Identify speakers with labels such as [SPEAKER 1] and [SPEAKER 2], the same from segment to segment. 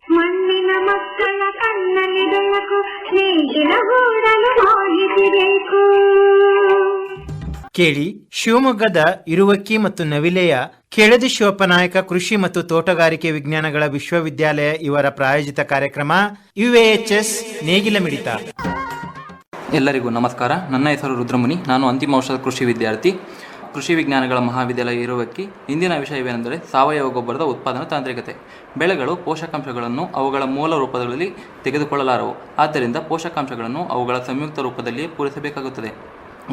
[SPEAKER 1] ಮಣ್ಣಿನ ಮಕ್ಕಳ ಕಣ್ಣಲ್ಲಿ ಬೆಳಕು, ನೇಗಿಲ ಗೂಡಲು ಮಾಹಿತಿ ಬೇಕು.
[SPEAKER 2] ಕೇಳಿ, ಶಿವಮೊಗ್ಗದ ಇರುವಕ್ಕಿ ಮತ್ತು ನವಿಲೆಯ ಕೆಳದಿ ಶಿವಪ್ಪನಾಯಕ ಕೃಷಿ ಮತ್ತು ತೋಟಗಾರಿಕೆ ವಿಜ್ಞಾನಗಳ ವಿಶ್ವವಿದ್ಯಾಲಯ ಇವರ ಪ್ರಾಯೋಜಿತ ಕಾರ್ಯಕ್ರಮ UAHS ನೇಗಿಲ ಮಿಡಿತ.
[SPEAKER 3] ಎಲ್ಲರಿಗೂ ನಮಸ್ಕಾರ. ನನ್ನ ಹೆಸರು ರುದ್ರಮುನಿ. ನಾನು ಅಂತಿಮ ವರ್ಷದ ಕೃಷಿ ವಿದ್ಯಾರ್ಥಿ, ಕೃಷಿ ವಿಜ್ಞಾನಗಳ ಮಹಾವಿದ್ಯಾಲಯ ಇರುವಕ್ಕಿ. ಇಂದಿನ ವಿಷಯವೇನೆಂದರೆ ಸಾವಯವ ಗೊಬ್ಬರದ ಉತ್ಪಾದನಾ ತಾಂತ್ರಿಕತೆ. ಬೆಳೆಗಳು ಪೋಷಕಾಂಶಗಳನ್ನು ಅವುಗಳ ಮೂಲ ರೂಪದಲ್ಲಿ ತೆಗೆದುಕೊಳ್ಳಲಾರವು. ಆದ್ದರಿಂದ ಪೋಷಕಾಂಶಗಳನ್ನು ಅವುಗಳ ಸಂಯುಕ್ತ ರೂಪದಲ್ಲಿಯೇ ಪೂರೈಸಬೇಕಾಗುತ್ತದೆ.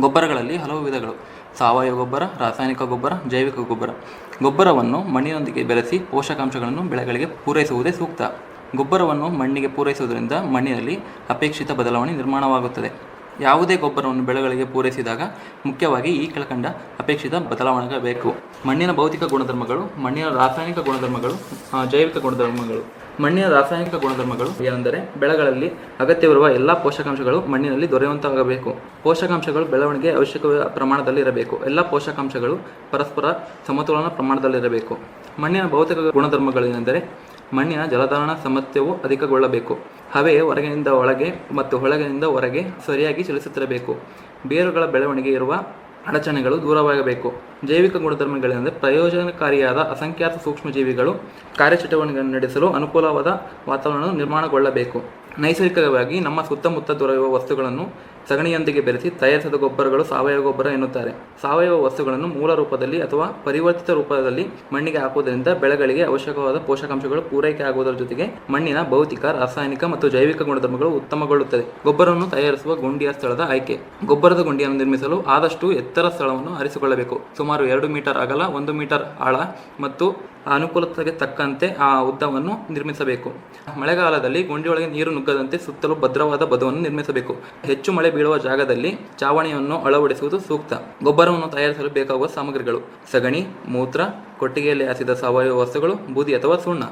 [SPEAKER 3] ಗೊಬ್ಬರಗಳಲ್ಲಿ ಹಲವು ವಿಧಗಳು: ಸಾವಯವ ಗೊಬ್ಬರ, ರಾಸಾಯನಿಕ ಗೊಬ್ಬರ, ಜೈವಿಕ ಗೊಬ್ಬರ. ಗೊಬ್ಬರವನ್ನು ಮಣ್ಣಿನೊಂದಿಗೆ ಬೆರೆಸಿ ಪೋಷಕಾಂಶಗಳನ್ನು ಬೆಳೆಗಳಿಗೆ ಪೂರೈಸುವುದೇ ಸೂಕ್ತ. ಗೊಬ್ಬರವನ್ನು ಮಣ್ಣಿಗೆ ಪೂರೈಸುವುದರಿಂದ ಮಣ್ಣಿನಲ್ಲಿ ಅಪೇಕ್ಷಿತ ಬದಲಾವಣೆ ನಿರ್ಮಾಣವಾಗುತ್ತದೆ. ಯಾವುದೇ ಗೊಬ್ಬರವನ್ನು ಬೆಳೆಗಳಿಗೆ ಪೂರೈಸಿದಾಗ ಮುಖ್ಯವಾಗಿ ಈ ಕೆಳಕಂಡ ಅಪೇಕ್ಷಿತ ಬದಲಾವಣೆಗಳು: ಮಣ್ಣಿನ ಭೌತಿಕ ಗುಣಧರ್ಮಗಳು, ಮಣ್ಣಿನ ರಾಸಾಯನಿಕ ಗುಣಧರ್ಮಗಳು, ಜೈವಿಕ ಗುಣಧರ್ಮಗಳು. ಮಣ್ಣಿನ ರಾಸಾಯನಿಕ ಗುಣಧರ್ಮಗಳು ಏನೆಂದರೆ ಬೆಳೆಗಳಲ್ಲಿ ಅಗತ್ಯವಿರುವ ಎಲ್ಲ ಪೋಷಕಾಂಶಗಳು ಮಣ್ಣಿನಲ್ಲಿ ದೊರೆಯುವಂತಾಗಬೇಕು. ಪೋಷಕಾಂಶಗಳು ಬೆಳವಣಿಗೆ ಅವಶ್ಯಕ ಪ್ರಮಾಣದಲ್ಲಿ ಇರಬೇಕು. ಎಲ್ಲ ಪೋಷಕಾಂಶಗಳು ಪರಸ್ಪರ ಸಮತೋಲನ ಪ್ರಮಾಣದಲ್ಲಿರಬೇಕು. ಮಣ್ಣಿನ ಭೌತಿಕ ಗುಣಧರ್ಮಗಳೇನೆಂದರೆ ಮಣ್ಣಿನ ಜಲಧಾರಣ ಸಾಮರ್ಥ್ಯವು ಅಧಿಕಗೊಳ್ಳಬೇಕು. ಹವೆ ಹೊರಗಿನಿಂದ ಒಳಗೆ ಮತ್ತು ಒಳಗಿನಿಂದ ಹೊರಗೆ ಸರಿಯಾಗಿ ಚಲಿಸುತ್ತಿರಬೇಕು. ಬೇರುಗಳ ಬೆಳವಣಿಗೆ ಇರುವ ಅಡಚಣೆಗಳು ದೂರವಾಗಬೇಕು. ಜೈವಿಕ ಗುಣಧರ್ಮಗಳೆಂದರೆ ಪ್ರಯೋಜನಕಾರಿಯಾದ ಅಸಂಖ್ಯಾತ ಸೂಕ್ಷ್ಮಜೀವಿಗಳು ಕಾರ್ಯಚಟುವಟಿಕೆಗಳನ್ನು ನಡೆಸಲು ಅನುಕೂಲವಾದ ವಾತಾವರಣ ನಿರ್ಮಾಣಗೊಳ್ಳಬೇಕು. ನೈಸರ್ಗಿಕವಾಗಿ ನಮ್ಮ ಸುತ್ತಮುತ್ತ ದೊರೆಯುವ ವಸ್ತುಗಳನ್ನು ಸಗಣಿಯೊಂದಿಗೆ ಬೆರೆಸಿ ತಯಾರಿಸಿದ ಗೊಬ್ಬರಗಳು ಸಾವಯವ ಗೊಬ್ಬರ ಎನ್ನುತ್ತಾರೆ. ಸಾವಯವ ವಸ್ತುಗಳನ್ನು ಮೂಲ ರೂಪದಲ್ಲಿ ಅಥವಾ ಪರಿವರ್ತಿತ ರೂಪದಲ್ಲಿ ಮಣ್ಣಿಗೆ ಹಾಕುವುದರಿಂದ ಬೆಳೆಗಳಿಗೆ ಅವಶ್ಯಕವಾದ ಪೋಷಕಾಂಶಗಳು ಪೂರೈಕೆ ಆಗುವುದರ ಜೊತೆಗೆ ಮಣ್ಣಿನ ಭೌತಿಕ, ರಾಸಾಯನಿಕ ಮತ್ತು ಜೈವಿಕ ಗುಣಧರ್ಮಗಳು ಉತ್ತಮಗೊಳ್ಳುತ್ತದೆ. ಗೊಬ್ಬರವನ್ನು ತಯಾರಿಸುವ ಗುಂಡಿಯ ಸ್ಥಳದ ಆಯ್ಕೆ. ಗೊಬ್ಬರದ ಗುಂಡಿಯನ್ನು ನಿರ್ಮಿಸಲು ಆದಷ್ಟು ಎತ್ತರ ಸ್ಥಳವನ್ನು ಆರಿಸಿಕೊಳ್ಳಬೇಕು. ಸುಮಾರು 2 ಮೀಟರ್ ಅಗಲ, 1 ಮೀಟರ್ ಆಳ ಮತ್ತು ಅನುಕೂಲತೆಗೆ ತಕ್ಕಂತೆ ಆ ಉದ್ದವನ್ನು ನಿರ್ಮಿಸಬೇಕು. ಮಳೆಗಾಲದಲ್ಲಿ ಗುಂಡಿಯೊಳಗೆ ನೀರು ನುಗ್ಗದಂತೆ ಸುತ್ತಲೂ ಭದ್ರವಾದ ಬದುವನ್ನು ನಿರ್ಮಿಸಬೇಕು. ಹೆಚ್ಚು ಮಳೆ ಬೀಳುವ ಜಾಗದಲ್ಲಿ ಚಾವಣಿಯನ್ನು ಅಳವಡಿಸುವುದು ಸೂಕ್ತ. ಗೊಬ್ಬರವನ್ನು ತಯಾರಿಸಲು ಬೇಕಾಗುವ ಸಾಮಗ್ರಿಗಳು: ಸಗಣಿ, ಮೂತ್ರ, ಕೊಟ್ಟಿಗೆಯಲ್ಲಿ ಹಾಸಿದ ಸಾವಯವ ವಸ್ತುಗಳು, ಬೂದಿ ಅಥವಾ ಸುಣ್ಣ.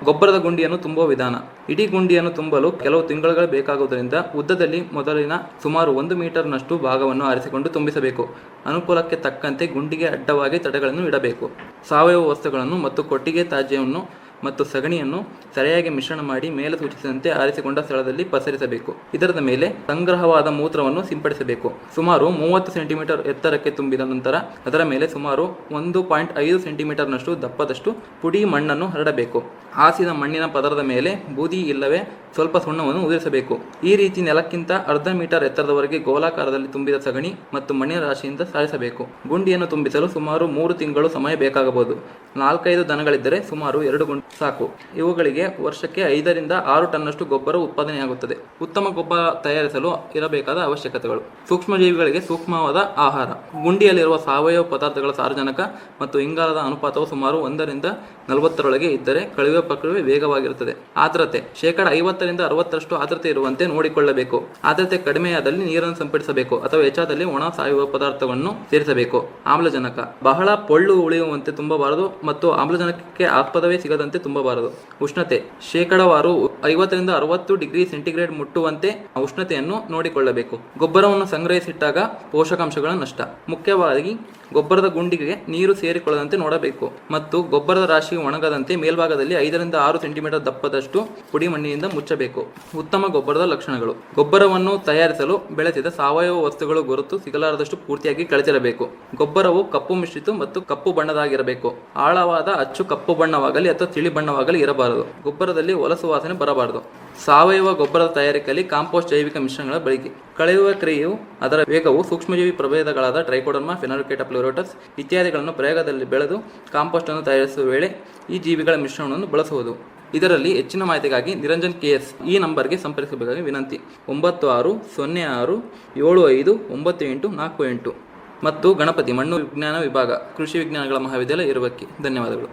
[SPEAKER 3] ಗೊಬ್ಬರದ ಗುಂಡಿಯನ್ನು ತುಂಬುವ ವಿಧಾನ. ಇಡೀ ಗುಂಡಿಯನ್ನು ತುಂಬಲು ಕೆಲವು ತಿಂಗಳುಗಳು ಬೇಕಾಗುವುದರಿಂದ ಉದ್ದದಲ್ಲಿ ಮೊದಲಿನ ಸುಮಾರು 1 ಮೀಟರ್ನಷ್ಟು ಭಾಗವನ್ನು ಆರಿಸಿಕೊಂಡು ತುಂಬಿಸಬೇಕು. ಅನುಕೂಲಕ್ಕೆ ತಕ್ಕಂತೆ ಗುಂಡಿಗೆ ಅಡ್ಡವಾಗಿ ತಡೆಗಳನ್ನು ಇಡಬೇಕು. ಸಾವಯವ ವಸ್ತುಗಳನ್ನು ಮತ್ತು ಕೊಟ್ಟಿಗೆ ತ್ಯಾಜ್ಯವನ್ನು ಮತ್ತು ಸಗಣಿಯನ್ನು ಸರಿಯಾಗಿ ಮಿಶ್ರಣ ಮಾಡಿ ಮೇಲೆ ಸೂಚಿಸಿದಂತೆ ಆರಿಸಿಕೊಂಡ ಸ್ಥಳದಲ್ಲಿ ಪಸರಿಸಬೇಕು. ಇದರದ ಮೇಲೆ ಸಂಗ್ರಹವಾದ ಮೂತ್ರವನ್ನು ಸಿಂಪಡಿಸಬೇಕು. ಸುಮಾರು 30 ಸೆಂಟಿಮೀಟರ್ ಎತ್ತರಕ್ಕೆ ತುಂಬಿದ ನಂತರ ಅದರ ಮೇಲೆ ಸುಮಾರು 1.5 ಸೆಂಟಿಮೀಟರ್ನಷ್ಟು ದಪ್ಪದಷ್ಟು ಪುಡಿ ಮಣ್ಣನ್ನು ಹರಡಬೇಕು. ಹಾಸಿದ ಮಣ್ಣಿನ ಪದರದ ಮೇಲೆ ಬೂದಿ ಇಲ್ಲವೇ ಸ್ವಲ್ಪ ಸುಣ್ಣವನ್ನು ಉದುರಿಸಬೇಕು. ಈ ರೀತಿ ನೆಲಕ್ಕಿಂತ ಅರ್ಧ ಮೀಟರ್ ಎತ್ತರದವರೆಗೆ ಗೋಲಾಕಾರದಲ್ಲಿ ತುಂಬಿದ ಸಗಣಿ ಮತ್ತು ಮಣ್ಣಿನ ರಾಶಿಯಿಂದ ಸಾರಿಸಬೇಕು. ಗುಂಡಿಯನ್ನು ತುಂಬಿಸಲು ಸುಮಾರು 3 ತಿಂಗಳು ಸಮಯ ಬೇಕಾಗಬಹುದು. 4-5 ದನಗಳಿದ್ದರೆ ಸುಮಾರು 2 ಗುಂಡಿ ಸಾಕು. ಇವುಗಳಿಗೆ ವರ್ಷಕ್ಕೆ 5 ರಿಂದ 6 ಟನ್ನಷ್ಟು ಗೊಬ್ಬರ ಉತ್ಪಾದನೆಯಾಗುತ್ತದೆ. ಉತ್ತಮ ಗೊಬ್ಬರ ತಯಾರಿಸಲು ಇರಬೇಕಾದ ಅವಶ್ಯಕತೆಗಳು: ಸೂಕ್ಷ್ಮಜೀವಿಗಳಿಗೆ ಸೂಕ್ಷ್ಮವಾದ ಆಹಾರ. ಗುಂಡಿಯಲ್ಲಿರುವ ಸಾವಯವ ಪದಾರ್ಥಗಳ ಸಾರಜನಕ ಮತ್ತು ಇಂಗಾಲದ ಅನುಪಾತವು ಸುಮಾರು 1 ರಿಂದ 40ರೊಳಗೆ ಇದ್ದರೆ ಕಳೆಯುವ ಪ್ರಕ್ರಿಯೆ ವೇಗವಾಗಿರುತ್ತದೆ. ಆರ್ದ್ರತೆ: 50% ರಿಂದ 60ರಷ್ಟು ಆರ್ದ್ರತೆ ಇರುವಂತೆ ನೋಡಿಕೊಳ್ಳಬೇಕು. ಆರ್ದ್ರತೆ ಕಡಿಮೆಯಾದಲ್ಲಿ ನೀರನ್ನು ಸಿಂಪಡಿಸಬೇಕು ಅಥವಾ ಹೆಚ್ಚಾದಲ್ಲಿ ಒಣ ಸಾವಯವ ಪದಾರ್ಥವನ್ನು ಸೇರಿಸಬೇಕು. ಆಮ್ಲಜನಕ: ಬಹಳ ಪೊಳ್ಳು ಉಳಿಯುವಂತೆ ತುಂಬಬಾರದು ಮತ್ತು ಆಮ್ಲಜನಕಕ್ಕೆ ಆಸ್ಪದವೇ ಸಿಗದಂತೆ ತುಂಬಬಾರದು. ಉಷ್ಣತೆ: ಶೇಕಡಾವಾರು 50 ರಿಂದ 60 ಡಿಗ್ರಿ ಸೆಂಟಿಗ್ರೇಡ್ ಮುಟ್ಟುವಂತೆ ಉಷ್ಣತೆಯನ್ನು ನೋಡಿಕೊಳ್ಳಬೇಕು. ಗೊಬ್ಬರವನ್ನು ಸಂಗ್ರಹಿಸಿಟ್ಟಾಗ ಪೋಷಕಾಂಶಗಳ ನಷ್ಟ. ಮುಖ್ಯವಾಗಿ ಗೊಬ್ಬರದ ಗುಂಡಿಗೆ ನೀರು ಸೇರಿಕೊಳ್ಳದಂತೆ ನೋಡಬೇಕು ಮತ್ತು ಗೊಬ್ಬರದ ರಾಶಿ ಒಣಗದಂತೆ ಮೇಲ್ಭಾಗದಲ್ಲಿ 5 ರಿಂದ 6 ಸೆಂಟಿಮೀಟರ್ ದಪ್ಪದಷ್ಟು ಪುಡಿ ಮಣ್ಣಿನಿಂದ ಮುಚ್ಚಬೇಕು. ಉತ್ತಮ ಗೊಬ್ಬರದ ಲಕ್ಷಣಗಳು: ಗೊಬ್ಬರವನ್ನು ತಯಾರಿಸಲು ಬೆಳೆಸಿದ ಸಾವಯವ ವಸ್ತುಗಳು ಗುರುತು ಸಿಗಲಾರದಷ್ಟು ಪೂರ್ತಿಯಾಗಿ ಕಳಚಿರಬೇಕು. ಗೊಬ್ಬರವು ಕಪ್ಪು ಮಿಶ್ರಿತ ಮತ್ತು ಕಪ್ಪು ಬಣ್ಣದಾಗಿರಬೇಕು. ಆಳವಾದ ಅಚ್ಚು ಕಪ್ಪು ಬಣ್ಣವಾಗಲಿ ಅಥವಾ ತಿಳಿ ಬಣ್ಣವಾಗಲಿ ಇರಬಾರದು. ಗೊಬ್ಬರದಲ್ಲಿ ಹೊಲಸು ವಾಸನೆ ಬರಬಾರದು. ಸಾವಯವ ಗೊಬ್ಬರದ ತಯಾರಿಕೆಯಲ್ಲಿ ಕಾಂಪೋಸ್ಟ್ ಜೈವಿಕ ಮಿಶ್ರಣಗಳ ಬಳಕೆ. ಕಳೆಯುವ ಕ್ರಿಯೆಯು ಅದರ ವೇಗವು ಸೂಕ್ಷ್ಮಜೀವಿ ಪ್ರಭೇದಗಳಾದ ಟ್ರೈಕೋಡರ್ಮಾ, ಫೆನೋಲಿಕೇಟ ಪ್ಲೂರೋಟಸ್ ಇತ್ಯಾದಿಗಳನ್ನು ಪ್ರಯೋಗದಲ್ಲಿ ಬೆಳೆದು ಕಾಂಪೋಸ್ಟ್ ಅನ್ನು ತಯಾರಿಸುವ ವೇಳೆ ಈ ಜೀವಿಗಳ ಮಿಶ್ರಣವನ್ನು ಬಳಸುವುದು. ಇದರಲ್ಲಿ ಹೆಚ್ಚಿನ ಮಾಹಿತಿಗಾಗಿ ನಿರಂಜನ್ KS ಈ ನಂಬರ್ಗೆ ಸಂಪರ್ಕಿಸಬೇಕಾಗಿ ವಿನಂತಿ: 9606759848 ಮತ್ತು ಗಣಪತಿ, ಮಣ್ಣು ವಿಜ್ಞಾನ ವಿಭಾಗ, ಕೃಷಿ ವಿಜ್ಞಾನಗಳ ಮಹಾವಿದ್ಯಾಲಯ ಇರುವಕ್ಕಿ. ಧನ್ಯವಾದಗಳು.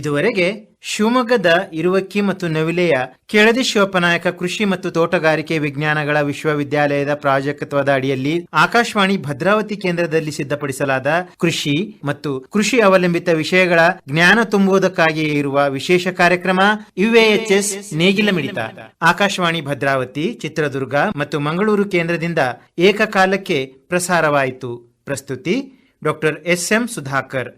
[SPEAKER 2] ಇದುವರೆಗೆ ಶಿವಮೊಗ್ಗದ ಇರುವಕ್ಕಿ ಮತ್ತು ನವಿಲೆಯ ಕೆಳದಿ ಶಿವಪ್ಪನಾಯಕ ಕೃಷಿ ಮತ್ತು ತೋಟಗಾರಿಕೆ ವಿಜ್ಞಾನಗಳ ವಿಶ್ವವಿದ್ಯಾಲಯದ ಪ್ರಾಜೆಕ್ಟ್ವದ ಅಡಿಯಲ್ಲಿ ಆಕಾಶವಾಣಿ ಭದ್ರಾವತಿ ಕೇಂದ್ರದಲ್ಲಿ ಸಿದ್ಧಪಡಿಸಲಾದ ಕೃಷಿ ಮತ್ತು ಕೃಷಿ ಅವಲಂಬಿತ ವಿಷಯಗಳ ಜ್ಞಾನ ತುಂಬುವುದಕ್ಕಾಗಿಯೇ ಇರುವ ವಿಶೇಷ ಕಾರ್ಯಕ್ರಮ UAHS ನೇಗಿಲ ಮಿಡಿತ ಆಕಾಶವಾಣಿ ಭದ್ರಾವತಿ, ಚಿತ್ರದುರ್ಗ ಮತ್ತು ಮಂಗಳೂರು ಕೇಂದ್ರದಿಂದ ಏಕಕಾಲಕ್ಕೆ ಪ್ರಸಾರವಾಯಿತು. ಪ್ರಸ್ತುತಿ ಡಾಕ್ಟರ್ SM ಸುಧಾಕರ್.